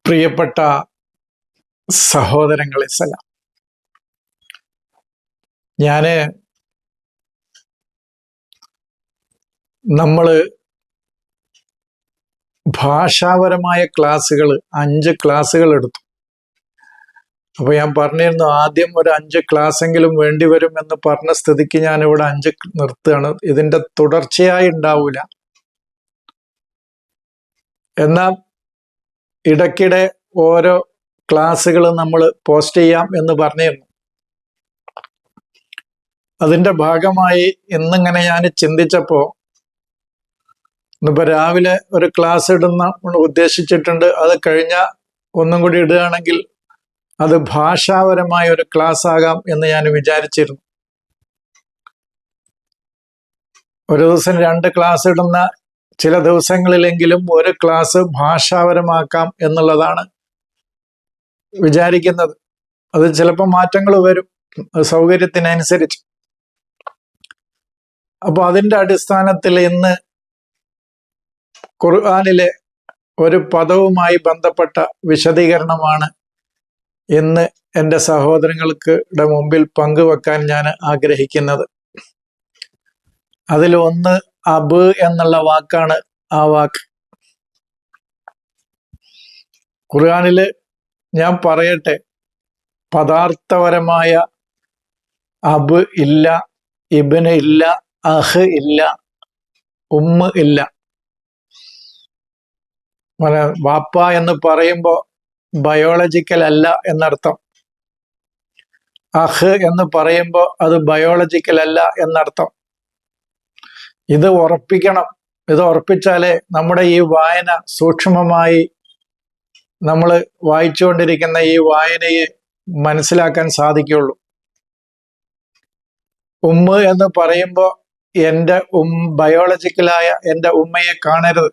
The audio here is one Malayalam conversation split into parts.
പ്രിയപ്പെട്ട സഹോദരങ്ങളെ സലാം. നമ്മള് ഭാഷാപരമായ ക്ലാസ്സുകൾ 5 ക്ലാസ്സുകൾ എടുത്തു. അപ്പൊ ഞാൻ പറഞ്ഞിരുന്നു ആദ്യം ഒരു 5 ക്ലാസ്സെങ്കിലും വേണ്ടിവരും എന്ന് പറഞ്ഞ സ്ഥിതിക്ക് ഞാൻ ഇവിടെ 5 നിർത്തുകയാണ്. ഇതിന്റെ തുടർച്ചയായി ഉണ്ടാവൂല. എന്നാൽ ഇടയ്ക്കിടെ ഓരോ ക്ലാസ്സുകൾ നമ്മൾ പോസ്റ്റ് ചെയ്യാം എന്ന് പറഞ്ഞിരുന്നു. അതിന്റെ ഭാഗമായി ഇന്നിങ്ങനെ ഞാൻ ചിന്തിച്ചപ്പോ ഇന്നിപ്പോ രാവിലെ ഒരു ക്ലാസ് ഇടുന്ന ഉദ്ദേശിച്ചിട്ടുണ്ട്. അത് കഴിഞ്ഞ ഒന്നും കൂടി ഇടുകയാണെങ്കിൽ അത് ഭാഷാപരമായ ഒരു ക്ലാസ് ആകാം എന്ന് ഞാൻ വിചാരിച്ചിരുന്നു. ഒരു ദിവസം 2 ക്ലാസ് ഇടുന്ന ചില ദിവസങ്ങളിലെങ്കിലും ഒരു ക്ലാസ് ഭാഷാപരമാക്കാം എന്നുള്ളതാണ് വിചാരിക്കുന്നത്. അത് ചിലപ്പോൾ മാറ്റങ്ങൾ വരും, സൗകര്യത്തിനനുസരിച്ച്. അപ്പൊ അതിന്റെ അടിസ്ഥാനത്തിൽ ഇന്ന് ഖുർആനിലെ ഒരു പദവുമായി ബന്ധപ്പെട്ട വിശദീകരണമാണ് ഇന്ന് എൻ്റെ സഹോദരങ്ങൾക്ക് മുമ്പിൽ പങ്കുവെക്കാൻ ഞാൻ ആഗ്രഹിക്കുന്നത്. അതിലൊന്ന് അബ് എന്നുള്ള വാക്കാണ്. ആ വാക്ക് ഖുർആനില് ഞാൻ പറയട്ടെ, പദാർത്ഥപരമായ അബ് ഇല്ല, ഇബ്ന് ഇല്ല, അഹ് ഇല്ല, ഉമ്മ ഇല്ല. വാപ്പ എന്ന് പറയുമ്പോൾ ബയോളജിക്കൽ അല്ല എന്നർത്ഥം. അഹ് എന്ന് പറയുമ്പോൾ അത് ബയോളജിക്കൽ അല്ല എന്നർത്ഥം. ഇത് ഉറപ്പിക്കണം. ഇത് ഉറപ്പിച്ചാലേ നമ്മുടെ ഈ വായന സൂക്ഷ്മമായി നമ്മൾ വായിച്ചുകൊണ്ടിരിക്കുന്ന ഈ വായനയെ മനസ്സിലാക്കാൻ സാധിക്കുള്ളൂ. ഉമ്മ എന്ന് പറയുമ്പോൾ എൻ്റെ ബയോളജിക്കലായ എൻ്റെ ഉമ്മയെ കാണരുത്.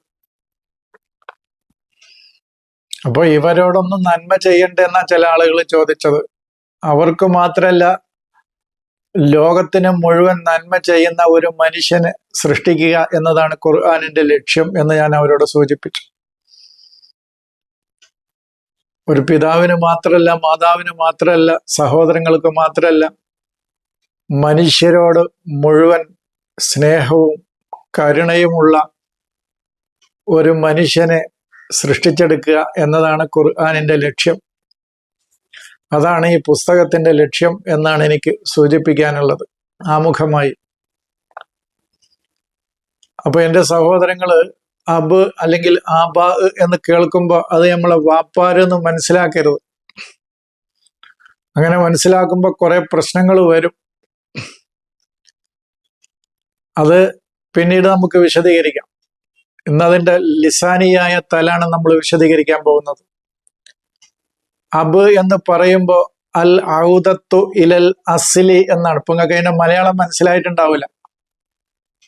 അപ്പോൾ ഇവരോടൊന്നും നന്മ ചെയ്യണ്ടെന്നാ ചില ആളുകൾ ചോദിച്ചത്. അവർക്ക് മാത്രമല്ല, ലോകത്തിന് മുഴുവൻ നന്മ ചെയ്യുന്ന ഒരു മനുഷ്യനെ സൃഷ്ടിക്കുക എന്നതാണ് ഖുർആനിന്റെ ലക്ഷ്യം എന്ന് ഞാൻ അവരോട് സൂചിപ്പിച്ചു. ഒരു പിതാവിന് മാത്രമല്ല, മാതാവിന് മാത്രമല്ല, സഹോദരങ്ങൾക്ക് മാത്രമല്ല, മനുഷ്യരോട് മുഴുവൻ സ്നേഹവും കരുണയുമുള്ള ഒരു മനുഷ്യനെ സൃഷ്ടിച്ചെടുക്കുക എന്നതാണ് ഖുർആനിന്റെ ലക്ഷ്യം. അതാണ് ഈ പുസ്തകത്തിന്റെ ലക്ഷ്യം എന്നാണ് എനിക്ക് സൂചിപ്പിക്കാനുള്ളത് ആമുഖമായി. അപ്പൊ എൻ്റെ സഹോദരങ്ങള് അബ് അല്ലെങ്കിൽ ആബാ എന്ന് കേൾക്കുമ്പോൾ അത് നമ്മളെ വാപ്പാരെന്ന് മനസ്സിലാക്കരുത്. അങ്ങനെ മനസ്സിലാക്കുമ്പോൾ കുറെ പ്രശ്നങ്ങൾ വരും. അത് പിന്നീട് നമുക്ക് വിശദീകരിക്കാം. ഇന്നതിൻ്റെ ലിസാനിയായ തലാണ് നമ്മൾ വിശദീകരിക്കാൻ പോകുന്നത്. അബ് എന്ന് പറയുമ്പോൾ അൽ ഔദത്തു ഇലൽ അസ്ലി എന്നാണ്. ഇപ്പൊ നിങ്ങൾക്ക് അതിന്റെ മലയാളം മനസ്സിലായിട്ടുണ്ടാവില്ല.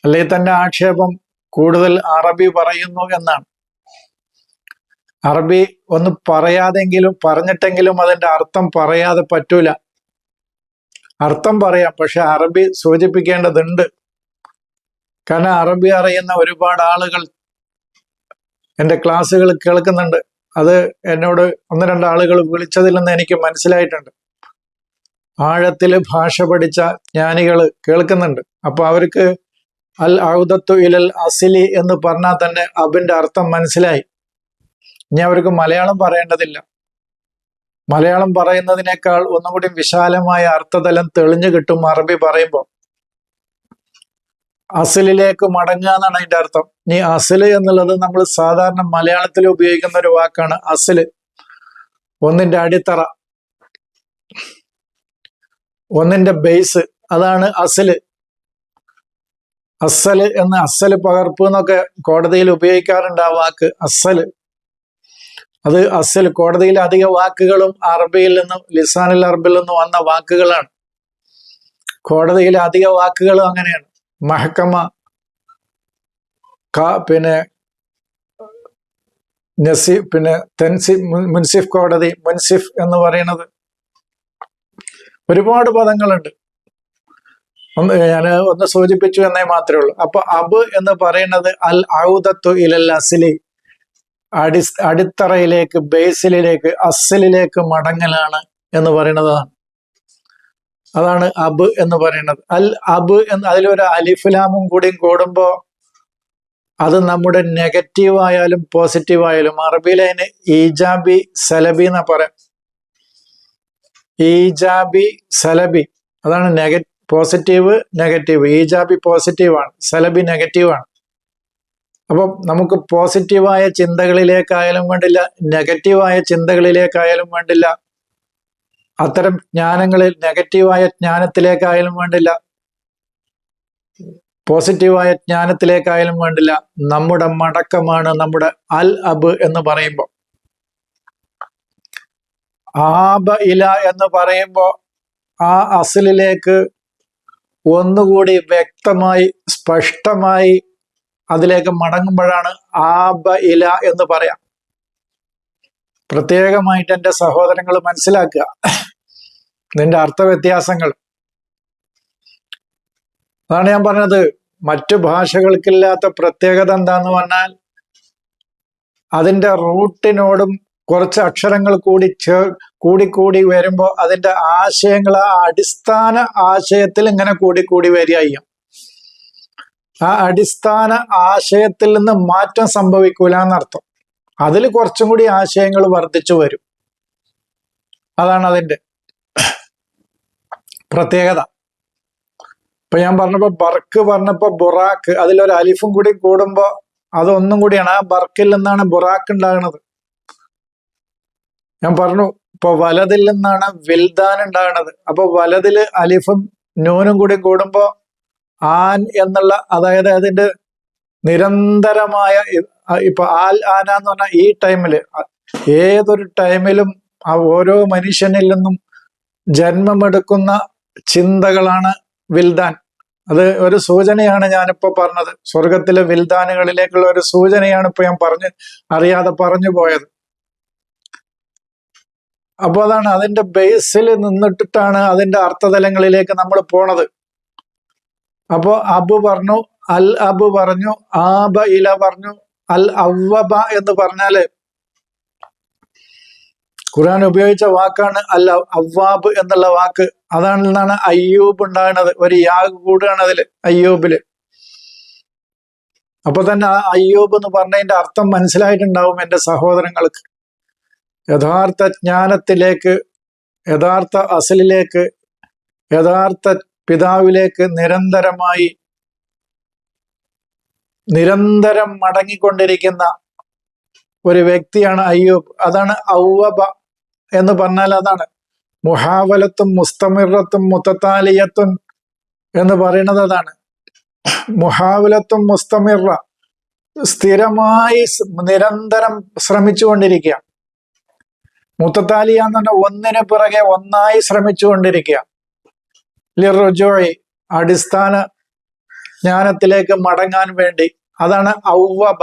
അല്ലെങ്കിൽ തന്നെ ആക്ഷേപം കൂടുതൽ അറബി പറയുന്നു എന്നാണ്. അറബി ഒന്ന് പറഞ്ഞിട്ടെങ്കിലും അതിന്റെ അർത്ഥം പറയാതെ പറ്റൂല. അർത്ഥം പറയാം, പക്ഷെ അറബി സൂചിപ്പിക്കേണ്ടതുണ്ട്. കാരണം അറബി അറിയുന്ന ഒരുപാട് ആളുകൾ എൻ്റെ ക്ലാസ്സുകൾ കേൾക്കുന്നുണ്ട്. അത് എന്നോട് 1-2 ആളുകൾ വിളിച്ചതിൽ നിന്ന് എനിക്ക് മനസ്സിലായിട്ടുണ്ട്. ആഴത്തിൽ ഭാഷ പഠിച്ച ജ്ഞാനികൾ കേൾക്കുന്നുണ്ട്. അപ്പൊ അവർക്ക് അൽ ഔദത്തു ഇലൽ അസ്ലി എന്ന് പറഞ്ഞാൽ തന്നെ അബിന്റെ അർത്ഥം മനസ്സിലായി. ഇനി അവർക്ക് മലയാളം പറയേണ്ടതില്ല. മലയാളം പറയുന്നതിനേക്കാൾ ഒന്നുകൂടി വിശാലമായ അർത്ഥതലം തെളിഞ്ഞു കിട്ടും അറബി പറയുമ്പോൾ. അസലിലേക്ക് മടങ്ങുക എന്നാണ് അതിന്റെ അർത്ഥം. ഇനി അസല് എന്നുള്ളത് നമ്മൾ സാധാരണ മലയാളത്തിൽ ഉപയോഗിക്കുന്ന ഒരു വാക്കാണ്. അസല് ഒന്നിന്റെ അടിത്തറ, ഒന്നിന്റെ ബേസ്, അതാണ് അസല്. അസല് എന്ന് അസല് പകർപ്പ് എന്നൊക്കെ കോടതിയിൽ ഉപയോഗിക്കാറുണ്ട് ആ വാക്ക് അസല്. അത് അസൽ കോടതിയിലെ അധിക വാക്കുകളും അറബിയിൽ നിന്നും ലിസാനുൽ അറബിൽ നിന്നും വന്ന വാക്കുകളാണ്. കോടതിയിലെ അധിക വാക്കുകളും അങ്ങനെയാണ്. മഹക്കമ, പിന്നെ നസീഫ്, പിന്നെ മുൻസിഫ് കോടതി, മുൻസിഫ് എന്ന് പറയുന്നത് ഒരുപാട് പദങ്ങളുണ്ട്. ഞാൻ ഒന്ന് സൂചിപ്പിച്ചു എന്നേ മാത്രമേ ഉള്ളൂ. അപ്പൊ അബ് എന്ന് പറയുന്നത് അൽ ഔദത്തു ഇലൽ അസ്ലി, അടിത്തറയിലേക്ക്, ബേസിലേക്ക്, അസലിലേക്ക് മടങ്ങലാണ് എന്ന് പറയുന്നത്. അതാണ് അബ് എന്ന് പറയുന്നത്. അൽ അബ് എന്ന് അതിലൊരു അലിഫ്ലാമും കൂടി കൂടുമ്പോ അത് നമ്മുടെ നെഗറ്റീവ് ആയാലും പോസിറ്റീവ് ആയാലും, അറബിയിലെ അതിന് ഈജാബി സലബി എന്നാ പറയാം. ഈജാബി സലബി, അതാണ് പോസിറ്റീവ് നെഗറ്റീവ്. ഈജാബി പോസിറ്റീവ് ആണ്, സലബി നെഗറ്റീവ് ആണ്. അപ്പം നമുക്ക് പോസിറ്റീവായ ചിന്തകളിലേക്കായാലും വേണ്ടില്ല, നെഗറ്റീവായ ചിന്തകളിലേക്കായാലും വേണ്ടില്ല, അത്തരം ജ്ഞാനങ്ങളിൽ നെഗറ്റീവായ ജ്ഞാനത്തിലേക്കായാലും വേണ്ടില്ല, പോസിറ്റീവായ ജ്ഞാനത്തിലേക്കായാലും വേണ്ടില്ല, നമ്മുടെ മടക്കമാണ് നമ്മുടെ അൽ അബ് എന്ന് പറയുമ്പോൾ. ആബ ഇല എന്ന് പറയുമ്പോൾ ആ അസലിലേക്ക് ഒന്നുകൂടി വ്യക്തമായി സ്പഷ്ടമായി അതിലേക്ക് മടങ്ങുമ്പോഴാണ് ആബ ഇല എന്ന് പറയാം. പ്രത്യേകമായിട്ട് എൻ്റെ സഹോദരങ്ങൾ മനസ്സിലാക്കുക നിന്റെ അർത്ഥവ്യത്യാസങ്ങൾ. അതാണ് ഞാൻ പറഞ്ഞത്, മറ്റു ഭാഷകൾക്കില്ലാത്ത പ്രത്യേകത എന്താന്ന് പറഞ്ഞാൽ അതിൻ്റെ റൂട്ടിനോടും കുറച്ച് അക്ഷരങ്ങൾ കൂടി വരുമ്പോൾ അതിൻ്റെ ആശയങ്ങൾ ആ അടിസ്ഥാന ആശയത്തിൽ ഇങ്ങനെ കൂടി വരികയും ആ അടിസ്ഥാന ആശയത്തിൽ നിന്ന് മാറ്റം സംഭവിക്കൂല എന്നർത്ഥം. അതിൽ കുറച്ചും കൂടി ആശയങ്ങൾ വർദ്ധിച്ചു വരും. അതാണ് അതിൻ്റെ പ്രത്യേകത. ഇപ്പൊ ഞാൻ പറഞ്ഞപ്പോ ബർക്ക് പറഞ്ഞപ്പോ ബുറാക്ക്, അതിലൊരു അലിഫും കൂടി കൂടുമ്പോ അതൊന്നും കൂടിയാണ്. ആ ബർക്കിൽ നിന്നാണ് ബുറാക്ക് ഉണ്ടാകുന്നത്. ഞാൻ പറഞ്ഞു ഇപ്പൊ വലതിൽ നിന്നാണ് വിൽദാൻ ഉണ്ടാകുന്നത്. അപ്പൊ വലതില് അലിഫും നൂനും കൂടി കൂടുമ്പോ ആൻ എന്നുള്ള, അതായത് അതിന്റെ നിരന്തരമായ, ഇപ്പൊ ആൽ ആന എന്ന് പറഞ്ഞാൽ ഈ ടൈമില്, ഏതൊരു ടൈമിലും ആ ഓരോ മനുഷ്യനിൽ നിന്നും ജന്മമെടുക്കുന്ന ചിന്തകളാണ് വിൽദാൻ. അത് ഒരു സൂചനയാണ് ഞാനിപ്പോ പറഞ്ഞത്. സ്വർഗത്തിലെ വിൽദാനുകളിലേക്കുള്ള ഒരു സൂചനയാണ് ഇപ്പൊ ഞാൻ അറിയാതെ പറഞ്ഞു പോയത്. അപ്പൊ അതാണ് അതിന്റെ ബേസിൽ നിന്നിട്ടാണ് അതിന്റെ അർത്ഥതലങ്ങളിലേക്ക് നമ്മൾ പോണത്. അപ്പോ അബു പറഞ്ഞു, അൽ അബു പറഞ്ഞു, ആബ ഇല പറഞ്ഞു, അൽ അവബ എന്ന് പറഞ്ഞാല് ഖുർആൻ ഉപയോഗിച്ച വാക്കാണ് അൽ അവ്വാബ് എന്നുള്ള വാക്ക്. നിന്നാണ് അയ്യൂബ് ഉണ്ടാകുന്നത്. ഒരു യാഗ് കൂടുകയാണ് അതില്, അയ്യൂബില്. അപ്പൊ തന്നെ ആ അയ്യൂബ് എന്ന് പറഞ്ഞതിന്റെ അർത്ഥം മനസ്സിലായിട്ടുണ്ടാവും എൻ്റെ സഹോദരങ്ങൾക്ക്. യഥാർത്ഥ ജ്ഞാനത്തിലേക്ക്, യഥാർത്ഥ അസലിലേക്ക്, യഥാർത്ഥ പിതാവിലേക്ക് നിരന്തരം മടങ്ങിക്കൊണ്ടിരിക്കുന്ന ഒരു വ്യക്തിയാണ് അയ്യൂബ്. അതാണ് ഔവബ എന്ന് പറഞ്ഞാൽ അതാണ്. മുഹാവലത്തും മുസ്തമിറത്തും മുത്തത്താലിയത്തും എന്ന് പറയുന്നത് അതാണ്. മുഹാവലത്തും മുസ്തമിറ, സ്ഥിരമായി നിരന്തരം ശ്രമിച്ചുകൊണ്ടിരിക്കുക. മുത്തത്താലിയ എന്ന് പറഞ്ഞാൽ ഒന്നിനു പിറകെ ഒന്നായി ശ്രമിച്ചുകൊണ്ടിരിക്കുക. ലിറുജുഇ, അടിസ്ഥാന ജ്ഞാനത്തിലേക്ക് മടങ്ങാൻ വേണ്ടി. അതാണ് ഔവബ.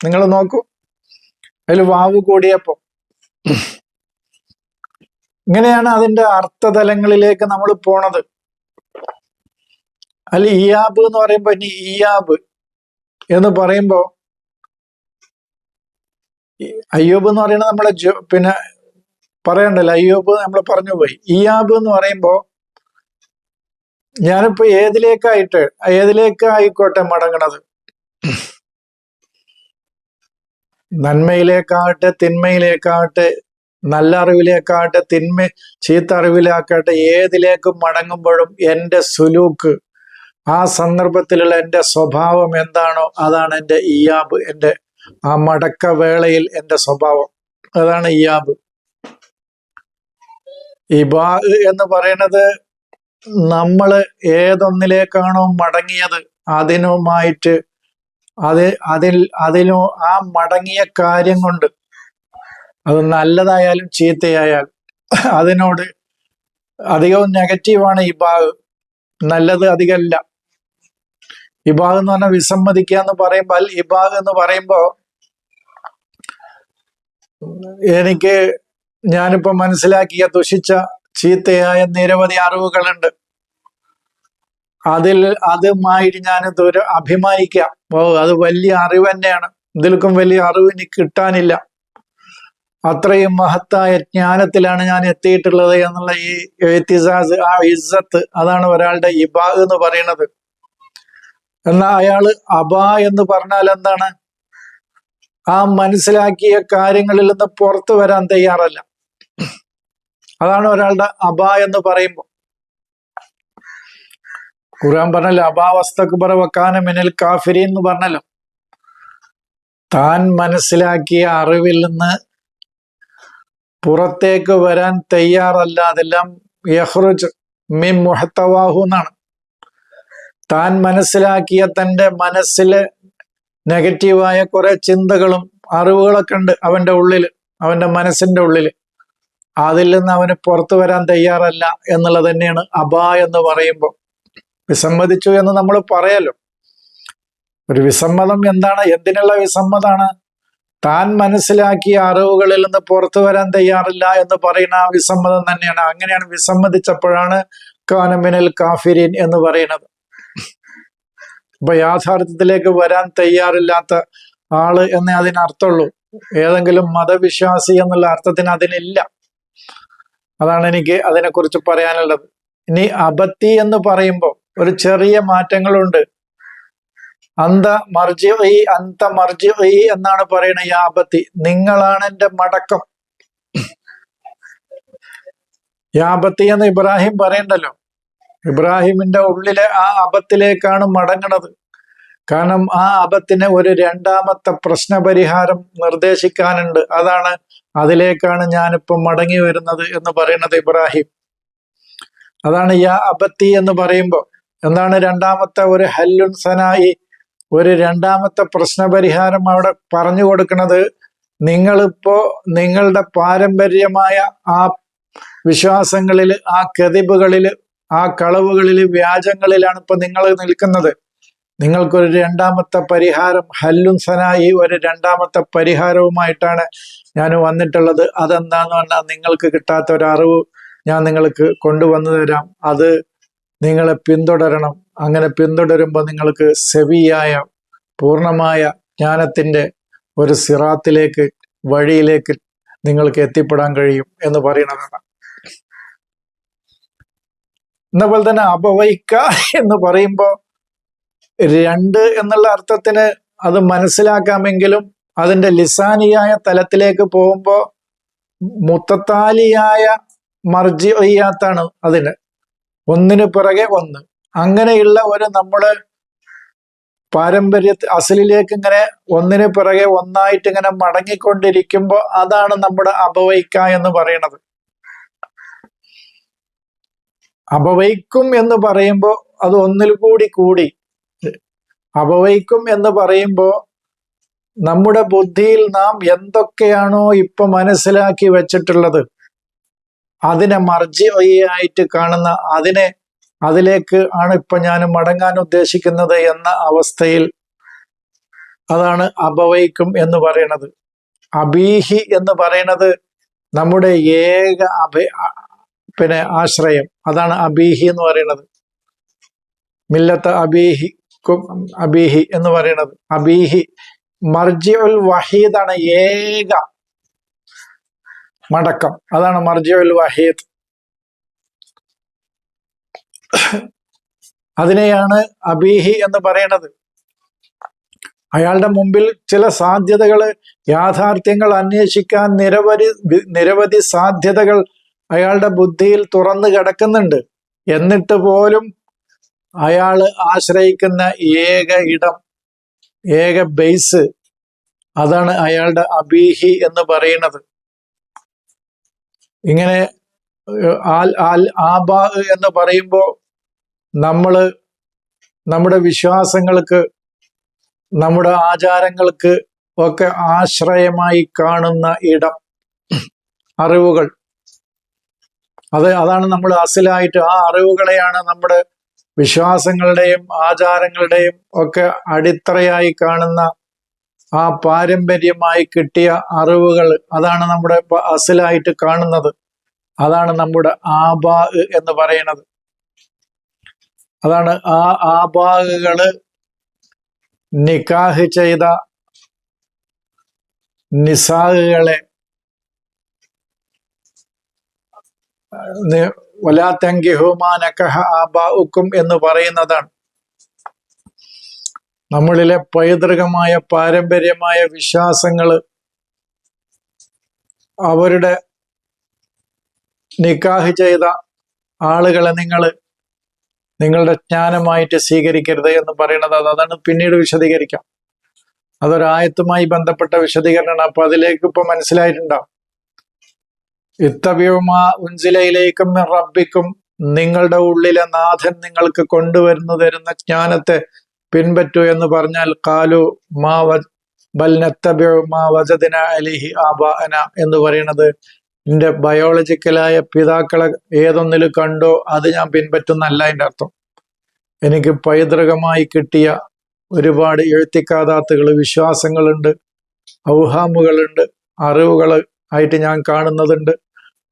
നിങ്ങൾ നോക്കൂ, അതിൽ വാവ് കൂടിയപ്പോ ഇങ്ങനെയാണ് അതിന്റെ അർത്ഥതലങ്ങളിലേക്ക് നമ്മൾ പോണത്. അല്ല ഇയാബ് എന്ന് പറയുമ്പോ, ഇനി ഇയാബ് എന്ന് പറയുമ്പോ, അയ്യൂബ് എന്ന് പറയുന്നത് നമ്മളെ പിന്നെ പറയണ്ടല്ലോ, അയ്യൂബ് നമ്മൾ പറഞ്ഞു പോയി. ഇയാബ് എന്ന് പറയുമ്പോ ഞാനിപ്പോ ഏതിലേക്കായിക്കോട്ടെ മടങ്ങണത്, നന്മയിലേക്കാകട്ടെ തിന്മയിലേക്കാകട്ടെ, നല്ല അറിവിലേക്കാകട്ടെ ചീത്ത അറിവിലേക്കാകട്ടെ, ഏതിലേക്കും മടങ്ങുമ്പോഴും എൻ്റെ സുലൂക്ക്, ആ സന്ദർഭത്തിലുള്ള എൻ്റെ സ്വഭാവം എന്താണോ അതാണ് എൻ്റെ ഇയാബ്. എൻ്റെ ആ മടക്ക വേളയിൽ എൻ്റെ സ്വഭാവം അതാണ് ഇയാബ്. ഇബാ എന്ന് പറയുന്നത് നമ്മൾ ഏതൊന്നിലേക്കാണോ മടങ്ങിയത് അതിനുമായിട്ട് അതിനോ ആ മടങ്ങിയ കാര്യം കൊണ്ട്, അത് നല്ലതായാലും ചീത്തയായാലും അതിനോട് അധികവും നെഗറ്റീവാണ് ഇബാഗ്, നല്ലത് അധികമല്ല. ഇബാഗ് എന്ന് പറഞ്ഞാൽ വിസമ്മതിക്കുക എന്ന് പറയുമ്പോൾ, അൽ ഇബാഗ് എന്ന് പറയുമ്പോ ഞാനിപ്പോ മനസ്സിലാക്കിയ ദുഷിച്ച ചീത്തയായ നിരവധി അറിവുകളുണ്ട്. അതുമായിട്ട് ഞാൻ അഭിമാനിക്കാം. അത് വലിയ അറിവ് തന്നെയാണ്. ഇതിൽക്കും വലിയ അറിവ് എനിക്ക് കിട്ടാനില്ല, അത്രയും മഹത്തായ ജ്ഞാനത്തിലാണ് ഞാൻ എത്തിയിട്ടുള്ളത് എന്നുള്ള ഈ എത്തിസാസ്, ആ ഇസ്സത്ത്, അതാണ് ഒരാളുടെ ഇബാ എന്ന് പറയുന്നത്. എന്നാൽ അയാള് അബാ എന്ന് പറഞ്ഞാൽ എന്താണ്? ആ മനസ്സിലാക്കിയ കാര്യങ്ങളിൽ നിന്ന് പുറത്തു വരാൻ തയ്യാറല്ല. അതാണ് ഒരാളുടെ അബാ എന്ന് പറയുമ്പോൾ. ഖുർആൻ പറഞ്ഞല്ലോ, അബാ വസ്തക്ബറ വകാന മിനൽ കാഫിരീൻ എന്ന് പറഞ്ഞല്ലോ. താൻ മനസ്സിലാക്കിയ അറിവിൽ നിന്ന് പുറത്തേക്ക് വരാൻ തയ്യാറല്ല. അതെല്ലാം യഖ്റുജ് മിൻ മുഹ്തവാഹു എന്നാണ്. താൻ മനസ്സിലാക്കിയ തൻ്റെ മനസ്സിലെ നെഗറ്റീവായ കുറെ ചിന്തകളും അറിവുകളൊക്കെ ഉണ്ട് അവന്റെ ഉള്ളിൽ, അവന്റെ മനസ്സിന്റെ ഉള്ളിൽ. അതിൽ നിന്ന് അവന് പുറത്തു വരാൻ തയ്യാറല്ല എന്നുള്ളത് തന്നെയാണ് അബാ എന്ന് പറയുമ്പോൾ. വിസമ്മതിച്ചു എന്ന് നമ്മൾ പറയല്ലോ. ഒരു വിസമ്മതം എന്താണ്? എന്തിനുള്ള വിസമ്മതാണ്? താൻ മനസ്സിലാക്കിയ അറിവുകളിൽ നിന്ന് പുറത്തു വരാൻ തയ്യാറില്ല എന്ന് പറയുന്ന ആ വിസമ്മതം തന്നെയാണ്. അങ്ങനെയാണ് വിസമ്മതിച്ചപ്പോഴാണ് കാന മിനൽ കാഫിരീൻ എന്ന് പറയുന്നത്. അപ്പൊ യാഥാർത്ഥ്യത്തിലേക്ക് വരാൻ തയ്യാറില്ലാത്ത ആള് എന്നേ അതിനർത്ഥമുള്ളൂ. ഏതെങ്കിലും മതവിശ്വാസി എന്നുള്ള അർത്ഥത്തിന് അതിനില്ല. അതാണ് എനിക്ക് അതിനെക്കുറിച്ച് പറയാനുള്ളത്. ഇനി അബത്തി എന്ന് പറയുമ്പോൾ ഒരു ചെറിയ മാറ്റങ്ങളുണ്ട്. അന്ത മർജിഇ എന്നാണ് പറയുന്നത്. യാ അബത്തി, നിങ്ങളാണ് എൻ്റെ മടക്കം. യാ അബത്തി എന്ന് ഇബ്രാഹിം പറയണ്ടല്ലോ. ഇബ്രാഹിമിന്റെ ഉള്ളിലെ ആ അബത്തിലേക്കാണ് മടങ്ങണത്. കാരണം ആ അബത്തിന് ഒരു രണ്ടാമത്തെ പ്രശ്നപരിഹാരം നിർദ്ദേശിക്കാനുണ്ട്. അതാണ്, അതിലേക്കാണ് ഞാനിപ്പം മടങ്ങി വരുന്നത് എന്ന് പറയുന്നത് ഇബ്രാഹിം. അതാണ് യാ അബത്തി എന്ന് പറയുമ്പോൾ എന്താണ് രണ്ടാമത്തെ ഒരു ഹല്ലുൻ സനായി, ഒരു രണ്ടാമത്തെ പ്രശ്നപരിഹാരം അവിടെ പറഞ്ഞു കൊടുക്കുന്നത്. നിങ്ങളിപ്പോ നിങ്ങളുടെ പാരമ്പര്യമായ ആ വിശ്വാസങ്ങളിൽ, ആ കെതിബുകളിൽ, ആ കളവുകളിൽ, വ്യാജങ്ങളിലാണ് ഇപ്പൊ നിങ്ങൾ നിൽക്കുന്നത്. നിങ്ങൾക്കൊരു രണ്ടാമത്തെ പരിഹാരം, ഹല്ലുൻ സനായി, ഒരു രണ്ടാമത്തെ പരിഹാരവുമായിട്ടാണ് ഞാൻ വന്നിട്ടുള്ളത്. അതെന്താന്ന് പറഞ്ഞാൽ, നിങ്ങൾക്ക് കിട്ടാത്ത ഒരു അറിവ് ഞാൻ നിങ്ങൾക്ക് കൊണ്ടുവന്നു തരാം. അത് നിങ്ങളെ പിന്തുടരണം. അങ്ങനെ പിന്തുടരുമ്പോൾ നിങ്ങൾക്ക് സെവിയായ പൂർണ്ണമായ ജ്ഞാനത്തിന്റെ ഒരു സിറാത്തിലേക്ക്, വഴിയിലേക്ക് നിങ്ങൾക്ക് എത്തിപ്പെടാൻ കഴിയും എന്ന് പറയുന്നതാണ്. എന്നപോലെ തന്നെ അപവൈക്ക എന്ന് പറയുമ്പോൾ രണ്ട് എന്നുള്ള അർത്ഥത്തിന് അത് മനസ്സിലാക്കാമെങ്കിലും അതിന്റെ ലിസാനിയായ തലത്തിലേക്ക് പോകുമ്പോൾ മുത്തത്താലിയായ മർജിഇയ്യാത്താണ് അതിന്, ഒന്നിനു പിറകെ ഒന്ന്. അങ്ങനെയുള്ള ഒരു നമ്മുടെ പാരമ്പര്യ അസലിലേക്ക് ഇങ്ങനെ ഒന്നിനു പിറകെ ഒന്നായിട്ട് ഇങ്ങനെ മടങ്ങിക്കൊണ്ടിരിക്കുമ്പോൾ അതാണ് നമ്മുടെ അപവൈക്ക എന്ന് പറയുന്നത്. അപവൈക്കും എന്ന് പറയുമ്പോൾ അത് ഒന്നിൽ കൂടി അപവൈക്കും എന്ന് പറയുമ്പോൾ നമ്മുടെ ബുദ്ധിയിൽ നാം എന്തൊക്കെയാണോ ഇപ്പൊ മനസ്സിലാക്കി വെച്ചിട്ടുള്ളത് അതിനെ മർജിഇയായിട്ട് കാണുന്ന, അതിലേക്ക് ആണ് ഇപ്പൊ ഞാൻ മടങ്ങാൻ ഉദ്ദേശിക്കുന്നത് എന്ന അവസ്ഥയിൽ, അതാണ് അപവൈക്കും എന്ന് പറയുന്നത്. അബീഹി എന്ന് പറയുന്നത് നമ്മുടെ ഏക ആശ്രയം, അതാണ് അബീഹി എന്ന് പറയുന്നത്. മില്ലത്ത് അബീഹി എന്ന് പറയുന്നത്. അബീഹി മർജിഉൽ വഹീദാണ്, ഏക മടക്കം, അതാണ് മർജിഉൽ വഹീദ്. അതിനെയാണ് അബീഹി എന്ന് പറയുന്നത്. അയാളുടെ മുമ്പിൽ ചില സാധ്യതകൾ, യാഥാർത്ഥ്യങ്ങൾ അന്വേഷിക്കാൻ നിരവധി സാധ്യതകൾ അയാളുടെ ബുദ്ധിയിൽ തുറന്നു കിടക്കുന്നുണ്ട്. എന്നിട്ട് പോലും അയാൾ ആശ്രയിക്കുന്ന ഏക ഇടം, ഏക ബേസ്, അതാണ് അയാളുടെ അബീഹി എന്ന് പറയുന്നത്. ഇങ്ങനെ ആബാ എന്ന് പറയുമ്പോൾ നമ്മുടെ വിശ്വാസങ്ങൾക്ക്, നമ്മുടെ ആചാരങ്ങൾക്ക് ഒക്കെ ആശ്രയമായി കാണുന്ന ഇടം, അറിവുകൾ, അതാണ് നമ്മൾ അസലായിട്ട്, ആ അറിവുകളെയാണ് നമ്മുടെ വിശ്വാസങ്ങളുടെയും ആചാരങ്ങളുടെയും ഒക്കെ അടിത്തറയായി കാണുന്ന ആ പാരമ്പര്യമായി കിട്ടിയ അറിവുകൾ, അതാണ് നമ്മുടെ അസലായിട്ട് കാണുന്നത്. അതാണ് നമ്മുടെ ആബാ എന്ന് പറയുന്നത്. അതാണ് ആ ആബാകള് നിക്കാഹ് ചെയ്ത നിസാഹുകളെ വലാ തൻകിഹൂ മാ നകഹ ആബാഉക്കും എന്ന് പറയുന്നതാണ്. നമ്മളിലെ പൈതൃകമായ പാരമ്പര്യമായ വിശ്വാസങ്ങള് അവരുടെ നിക്കാഹ് ചെയ്ത ആളുകളെ നിങ്ങളുടെ ജ്ഞാനമായിട്ട് സ്വീകരിക്കരുത് എന്ന് പറയുന്നത് അതാണ്. പിന്നീട് വിശദീകരിക്കാം. അതൊരായത്തുമായി ബന്ധപ്പെട്ട വിശദീകരണമാണ്. അപ്പൊ അതിലേക്ക് ഇപ്പൊ മനസ്സിലായിട്ടുണ്ടാവും. ഇത്തബിഉമാ ഉൻസില ഇലൈക്കും മിർ റബ്ബിക്കും, നിങ്ങളുടെ ഉള്ളിലെ നാഥൻ നിങ്ങൾക്ക് കൊണ്ടുവരുന്നു തരുന്ന ജ്ഞാനത്തെ പിൻപറ്റൂ എന്ന് പറഞ്ഞാൽ ഖാലു മാ ബൽ നത്തബിഉ മാ വജദ്ന അലൈഹി ആബാഅന എന്ന് പറയുന്നത് എന്റെ ബയോളജിക്കലായ പിതാക്കളെ ഏതൊന്നിൽ കണ്ടോ അത് ഞാൻ പിൻപറ്റുന്നല്ല അതിൻ്റെ അർത്ഥം. എനിക്ക് പൈതൃകമായി കിട്ടിയ ഒരുപാട് എഴുത്തിക്കാതാത്തുകൾ, വിശ്വാസങ്ങളുണ്ട്, ഔഹാമുകളുണ്ട്, അറിവുകൾ ആയിട്ട് ഞാൻ കാണുന്നതുണ്ട്.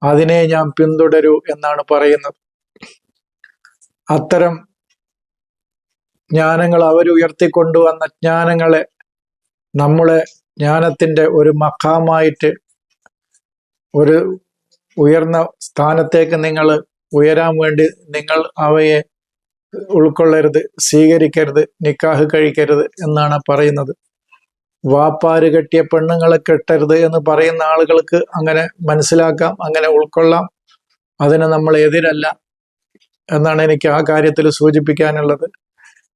അതിനെ ഞാൻ പിന്തുടരൂ എന്നാണ് പറയുന്നത്. അത്തരം ജ്ഞാനങ്ങൾ, അവരുയർത്തിക്കൊണ്ടുവന്ന ജ്ഞാനങ്ങളെ നമ്മളെ ജ്ഞാനത്തിന്റെ ഒരു മഖാമായിട്ട്, ഒരു ഉയർന്ന സ്ഥാനത്തേക്ക് നിങ്ങൾ ഉയരാൻ വേണ്ടി നിങ്ങൾ അവയെ ഉൾക്കൊള്ളരുത്, സ്വീകരിക്കരുത്, നിക്കാഹ് കഴിക്കരുത് എന്നാണ് പറയുന്നത്. വാപ്പാര് കെട്ടിയ പെണ്ണുങ്ങളെ കെട്ടരുത് എന്ന് പറയുന്ന ആളുകൾക്ക് അങ്ങനെ മനസ്സിലാക്കാം, അങ്ങനെ ഉൾക്കൊള്ളാം. അതിന് നമ്മൾ എതിരല്ല എന്നാണ് എനിക്ക് ആ കാര്യത്തിൽ സൂചിപ്പിക്കാനുള്ളത്.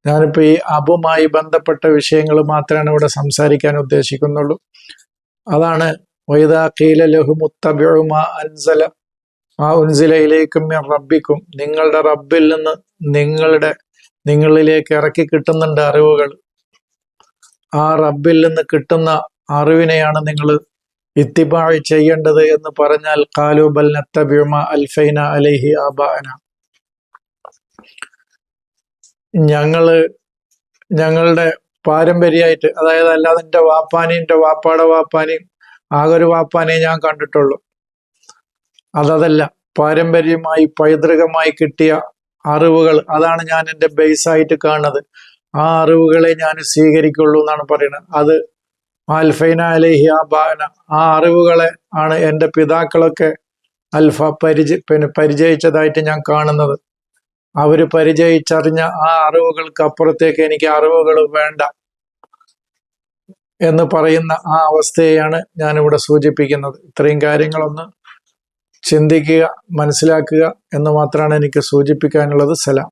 ഞാനിപ്പോ ഈ അബുമായി ബന്ധപ്പെട്ട വിഷയങ്ങൾ മാത്രമാണ് ഇവിടെ സംസാരിക്കാൻ ഉദ്ദേശിക്കുന്നുള്ളൂ. അതാണ് വൈദാ ഖീല ലഹും ഇത്തബിഉ മാ ഉൻസില ഇലൈക്കും മിർ റബ്ബിക്കും, നിങ്ങളുടെ റബ്ബിൽ നിന്ന് നിങ്ങളിലേക്ക് ഇറക്കി കിട്ടുന്നുണ്ട് അറിവുകൾ. ആ റബ്ബിൽ നിന്ന് കിട്ടുന്ന അറിവിനെയാണ് നിങ്ങൾ ഇത്തിബാഅ് ചെയ്യേണ്ടത് എന്ന് പറഞ്ഞാൽ ഖാലു ബൽ നത്തബിഉ മാ അൽഫൈന അലൈഹി ആബാഅന, ഞങ്ങളുടെ പാരമ്പര്യമായിട്ട്, അതായത് അല്ലാതെ എൻ്റെ വാപ്പാടെ വാപ്പാനെയും ആകെ ഒരു വാപ്പാനെ ഞാൻ കണ്ടിട്ടുള്ളൂ. അതല്ല, പാരമ്പര്യമായി പൈതൃകമായി കിട്ടിയ അറിവുകൾ, അതാണ് ഞാൻ എൻ്റെ ബേസായിട്ട് കാണുന്നത്. ആ അറിവുകളെ ഞാൻ സ്വീകരിക്കുള്ളൂ എന്നാണ് പറയുന്നത്. അത് അൽഫൈന അലൈഹി ആബാഅന, ആ അറിവുകളെ ആണ് എൻ്റെ പിതാക്കളൊക്കെ പരിചയിച്ചതായിട്ട് ഞാൻ കാണുന്നത്. അവര് പരിചയിച്ചറിഞ്ഞ ആ അറിവുകൾക്ക് അപ്പുറത്തേക്ക് എനിക്ക് അറിവുകൾ വേണ്ട എന്ന് പറയുന്ന ആ അവസ്ഥയെയാണ് ഞാനിവിടെ സൂചിപ്പിക്കുന്നത്. ഇത്രയും കാര്യങ്ങളൊന്ന് ചിന്തിക്കുക, മനസ്സിലാക്കുക എന്ന് മാത്രമാണ് എനിക്ക് സൂചിപ്പിക്കാനുള്ളത്. സലാം.